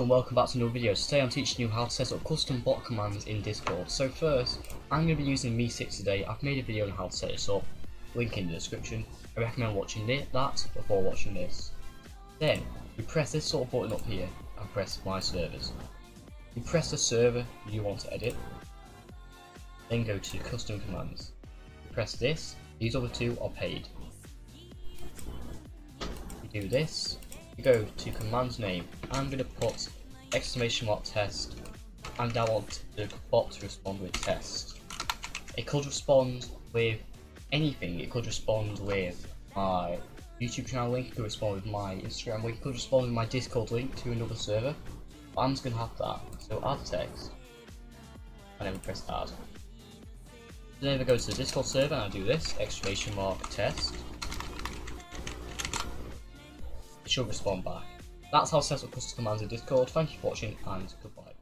and welcome back to another video. Today I'm teaching you how to set up custom bot commands in Discord. So first, I'm going to be using Me6 today. I've made a video on how to set this up, link in the description. I recommend watching that before watching this. Then, you press this sort of button up here and press My Servers. You press the server you want to edit, then go to Custom Commands. You press this, these other two are paid. You do this. You go to command name. I'm going to put !test, and I want the bot to respond with test. It could respond with anything. It could respond with my YouTube channel link, it could respond with my Instagram link, it could respond with my Discord link to another server. But I'm just going to have that. So add text, and then we press add. Then we go to the Discord server and I do this, !test. It should respond back. That's how to set up custom commands in Discord. Thank you for watching and goodbye.